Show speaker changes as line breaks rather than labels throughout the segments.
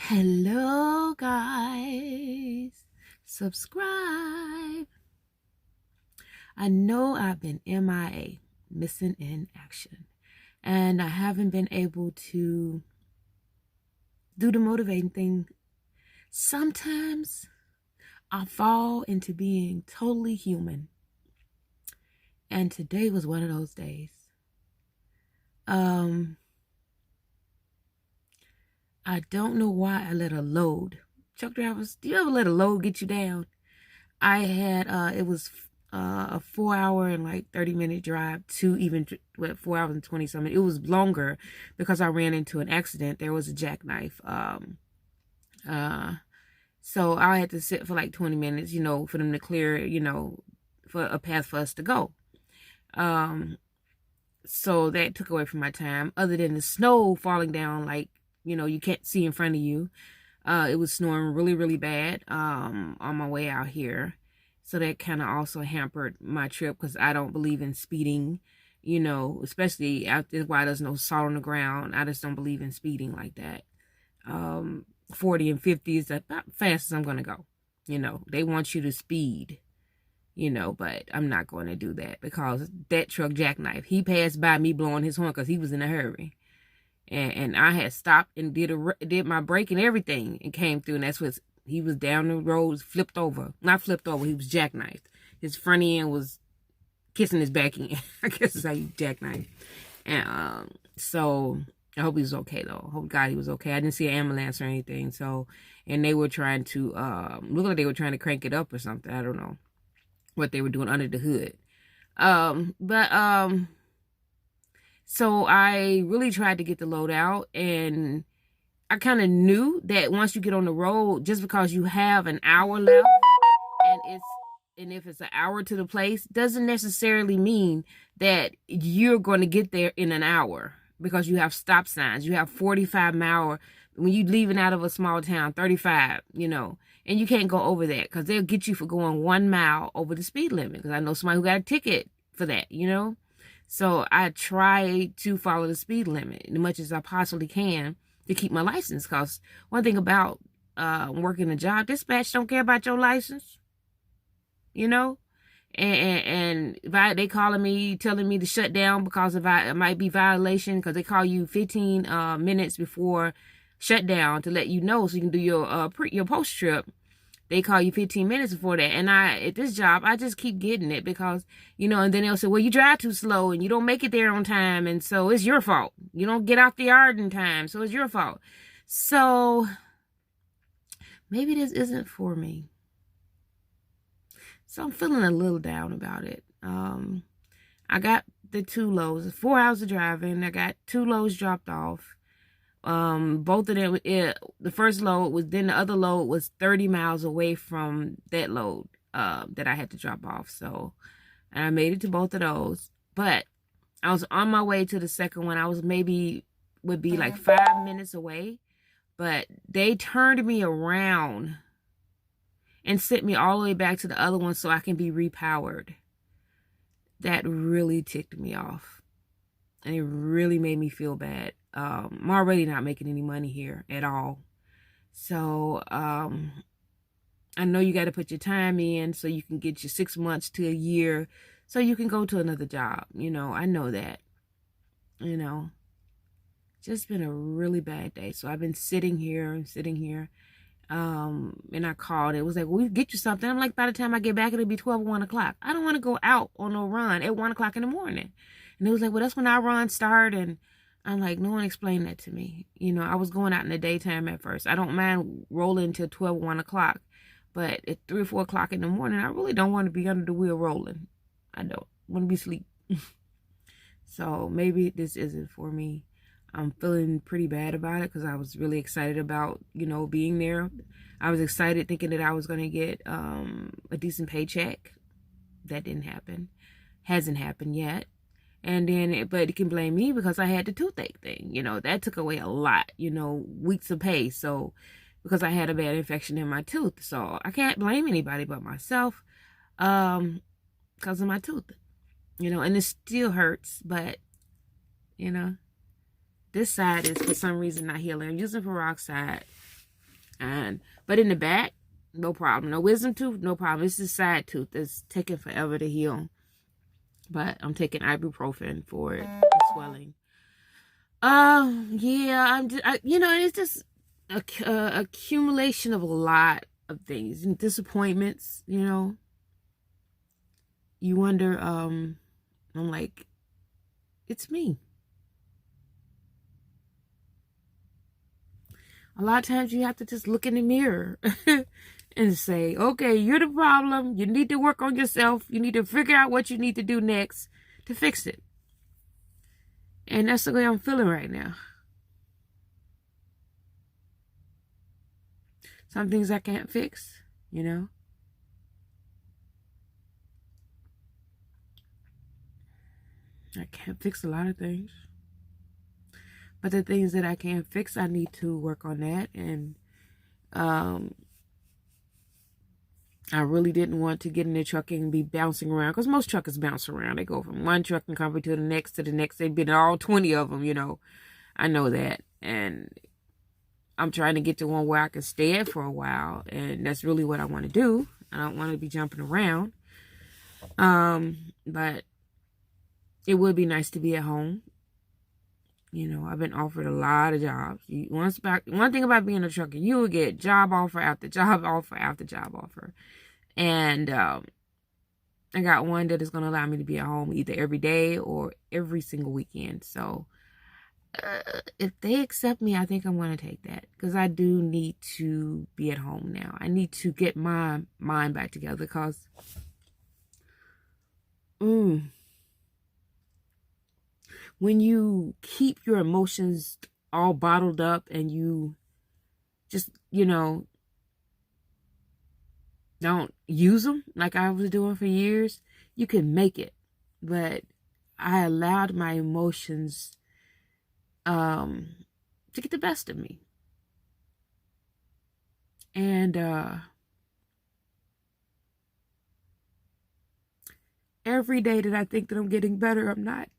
Hello, guys. Subscribe. I know I've been MIA, missing in action, and I haven't been able to do the motivating thing. Sometimes I fall into being totally human, and today was one of those days. I don't know why I let a load. Truck drivers, do you ever let a load get you down? I had, it was a 4 hour and like 30-minute drive to even, 4 hours and 20 something. It was longer because I ran into an accident. There was a jackknife. So I had to sit for like 20 minutes, for them to clear, for a path for us to go. So that took away from my time, other than the snow falling down, like, you can't see in front of you. It was snowing really, really bad on my way out here. So that kind of also hampered my trip because I don't believe in speeding, especially after why there's no salt on the ground. I just don't believe in speeding like that. 40 and 50 is about fast as I'm going to go. They want you to speed, but I'm not going to do that because that truck jackknife, he passed by me blowing his horn because he was in a hurry. And I had stopped and did my brake and everything and came through. And that's what he was down the road, flipped over. Not flipped over, he was jackknifed. His front end was kissing his back end. I guess that's how you jackknife. And so I hope he was okay though. I hope God he was okay. I didn't see an ambulance or anything. So, and they were trying to, look like they were trying to crank it up or something. I don't know what they were doing under the hood. So I really tried to get the load out, and I kind of knew that once you get on the road, just because you have an hour left and if it's an hour to the place, doesn't necessarily mean that you're going to get there in an hour because you have stop signs. You have 45-mile when you're leaving out of a small town, 35, and you can't go over that because they'll get you for going 1 mile over the speed limit because I know somebody who got a ticket for that, So I try to follow the speed limit as much as I possibly can to keep my license. Because one thing about working a job, dispatch don't care about your license, And they calling me, telling me to shut down because it might be violation because they call you 15 minutes before shutdown to let you know so you can do your post trip. They call you 15 minutes before that. And at this job, I just keep getting it because, and then they'll say, well, you drive too slow and you don't make it there on time. And so it's your fault. You don't get out the yard in time. So it's your fault. So maybe this isn't for me. So I'm feeling a little down about it. I got the 2 loads, 4 hours of driving. I got 2 loads dropped off. Both of them, the first load was, then the other load was 30 miles away from that load, that I had to drop off. So, and I made it to both of those, but I was on my way to the second one. I was would be like 5 minutes away, but they turned me around and sent me all the way back to the other one so I can be repowered. That really ticked me off. And it really made me feel bad. I'm already not making any money here at all. So, I know you got to put your time in so you can get your 6 months to a year so you can go to another job. I know that, just been a really bad day. So I've been sitting here. And I called. It was like, well, we'll get you something. I'm like, by the time I get back, it'll be 12 or 1 o'clock. I don't want to go out on a run at 1 o'clock in the morning. And it was like, well, that's when our run start. And I'm like, no one explained that to me. I was going out in the daytime at first. I don't mind rolling till 12 or 1 o'clock. But at 3 or 4 o'clock in the morning, I really don't want to be under the wheel rolling. I don't want to be asleep. So maybe this isn't for me. I'm feeling pretty bad about it because I was really excited about, being there. I was excited thinking that I was going to get a decent paycheck. That didn't happen. Hasn't happened yet. And then, but it can blame me because I had the toothache thing. That took away a lot, weeks of pay. So, because I had a bad infection in my tooth. So, I can't blame anybody but myself because of my tooth. And it still hurts. But, this side is for some reason not healing. I'm using peroxide But in the back, no problem. No wisdom tooth, no problem. It's a side tooth that's taking forever to heal. But I'm taking ibuprofen for it, the swelling. Yeah, it's just a accumulation of a lot of things and disappointments. You wonder. I'm like, it's me. A lot of times you have to just look in the mirror and say, okay, you're the problem. You need to work on yourself. You need to figure out what you need to do next to fix it. And that's the way I'm feeling right now. Some things I can't fix, I can't fix a lot of things. But the things that I can't fix, I need to work on that. And I really didn't want to get in the truck and be bouncing around, because most truckers bounce around. They go from one trucking company to the next to the next. They've been all 20 of them, I know that. And I'm trying to get to one where I can stay at for a while. And that's really what I want to do. I don't want to be jumping around. But it would be nice to be at home. I've been offered a lot of jobs. One thing about being a trucker, you will get job offer after job offer after job offer. And I got one that is going to allow me to be at home either every day or every single weekend. So if they accept me, I think I'm going to take that, because I do need to be at home now. I need to get my mind back together, because when you keep your emotions all bottled up and you just, don't use them like I was doing for years, you can make it. But I allowed my emotions to get the best of me. And every day that I think that I'm getting better, I'm not.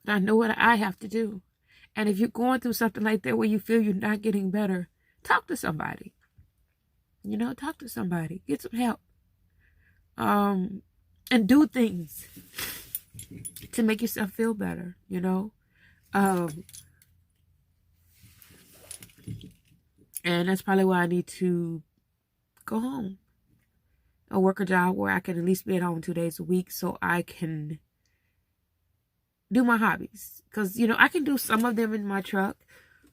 I know what I have to do. And if you're going through something like that where you feel you're not getting better, talk to somebody. Talk to somebody. Get some help. And do things to make yourself feel better, And that's probably why I need to go home or work a job where I can at least be at home 2 days a week, so I can do my hobbies. Because, I can do some of them in my truck,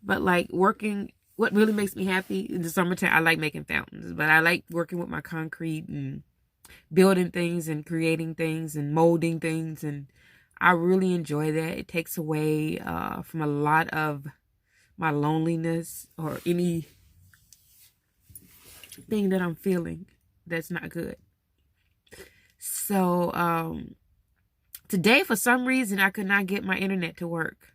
but like working, what really makes me happy in the summertime, I like making fountains, but I like working with my concrete and building things and creating things and molding things. And I really enjoy that. It takes away from a lot of my loneliness or any thing that I'm feeling that's not good. So, today, for some reason, I could not get my internet to work.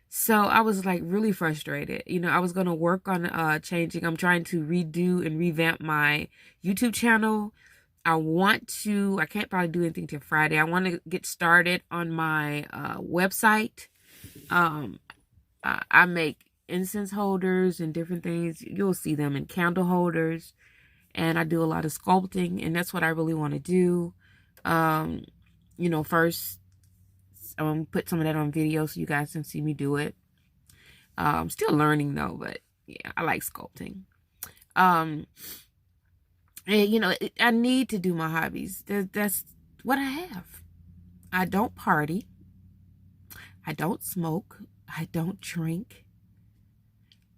So I was like really frustrated. I was going to work on I'm trying to redo and revamp my YouTube channel. I can't probably do anything till Friday. I want to get started on my website. I make incense holders and different things. You'll see them in candle holders. And I do a lot of sculpting, and that's what I really want to do. First, I'm going to put some of that on video so you guys can see me do it. I'm still learning though, but yeah, I like sculpting. And I need to do my hobbies. That's what I have. I don't party. I don't smoke. I don't drink.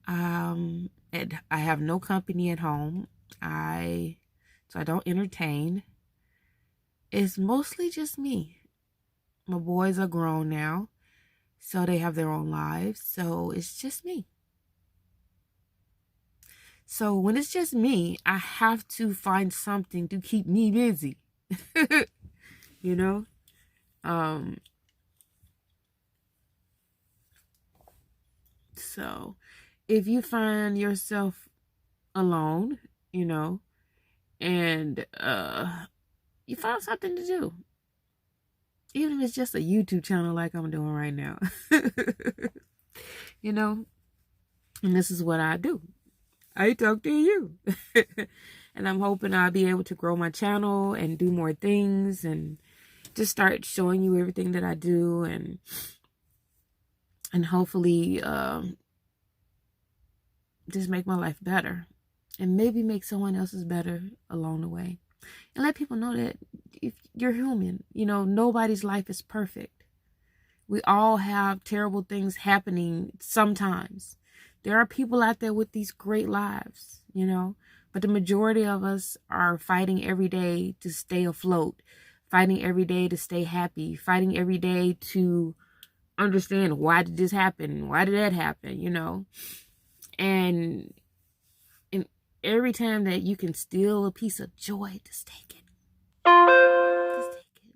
And I have no company at home. So I don't entertain. It's mostly just me. My boys are grown now, so they have their own lives. So it's just me. So when it's just me, I have to find something to keep me busy. So if you find yourself alone, and you find something to do. Even if it's just a YouTube channel like I'm doing right now. You know, and this is what I do. I talk to you. And I'm hoping I'll be able to grow my channel and do more things and just start showing you everything that I do, and hopefully just make my life better and maybe make someone else's better along the way. And let people know that if you're human, you know, nobody's life is perfect. We all have terrible things happening sometimes. There are people out there with these great lives, you know, but the majority of us are fighting every day to stay afloat, fighting every day to stay happy, fighting every day to understand, why did this happen? Why did that happen? You know, and every time that you can steal a piece of joy, just take it. Just take it.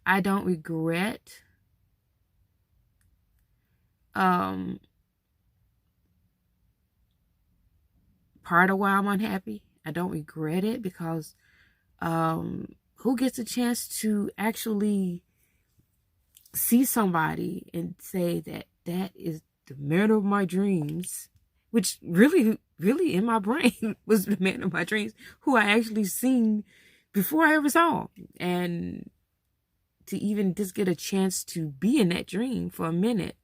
I don't regret part of why I'm unhappy. I don't regret it because who gets a chance to actually see somebody and say that that is the man of my dreams, which really in my brain was the man of my dreams, who I actually seen before I ever saw him. And to even just get a chance to be in that dream for a minute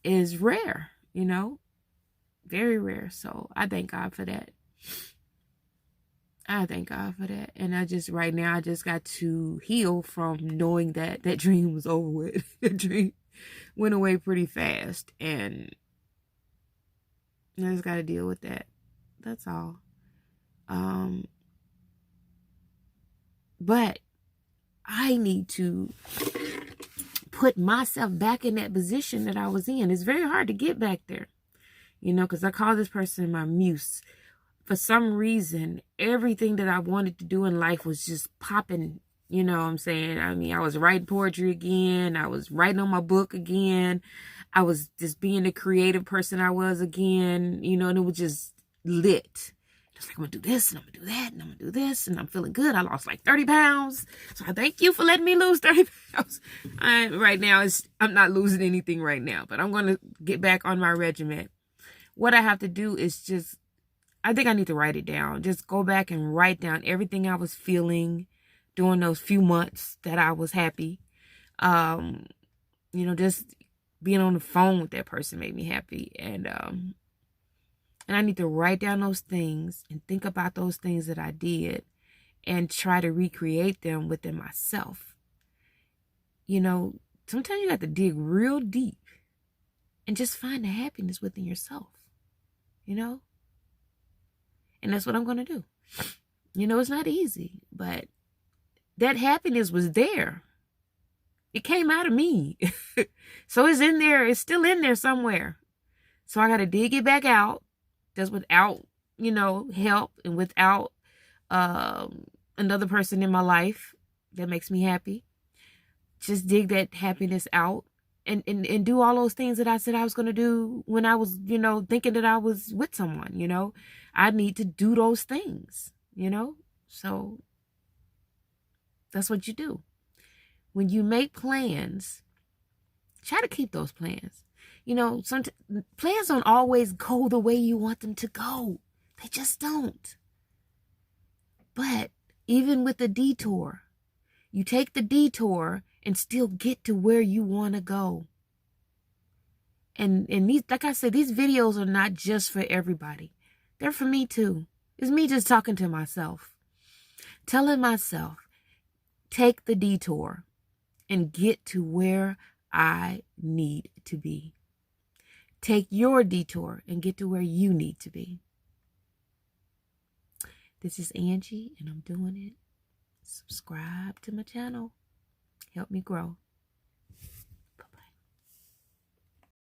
is rare, you know, very rare. So I thank God for that. I thank God for that. And right now, I just got to heal from knowing that that dream was over with. The dream went away pretty fast. And I just got to deal with that. That's all. But I need to put myself back in that position that I was in. It's very hard to get back there, you know, because I call this person my muse. For some reason, everything that I wanted to do in life was just popping, you know what I'm saying? I mean, I was writing poetry again. I was writing on my book again. I was just being the creative person I was again, you know, and it was just lit. Just like, I'm going to do this, and I'm going to do that, and I'm going to do this, and I'm feeling good. I lost like 30 pounds. So I thank you for letting me lose 30 pounds. Right now, I'm not losing anything right now, but I'm going to get back on my regiment. What I have to do is just, I think I need to write it down. Just go back and write down everything I was feeling during those few months that I was happy. You know, just being on the phone with that person made me happy. And I need to write down those things and think about those things that I did and try to recreate them within myself. You know, sometimes you have to dig real deep and just find the happiness within yourself, you know? And that's what I'm going to do. You know, it's not easy, but that happiness was there. It came out of me. So it's in there. It's still in there somewhere. So I got to dig it back out, just without, you know, help and without another person in my life that makes me happy. Just dig that happiness out and do all those things that I said I was going to do when I was, you know, thinking that I was with someone, you know. I need to do those things, you know. So that's what you do. When you make plans, try to keep those plans. You know, plans don't always go the way you want them to go. They just don't. But even with the detour, you take the detour and still get to where you want to go. And these, like I said, these videos are not just for everybody. They're for me too. It's me just talking to myself. Telling myself, take the detour and get to where I need to be. Take your detour and get to where you need to be. This is Angie, and I'm doing it. Subscribe to my channel. Help me grow.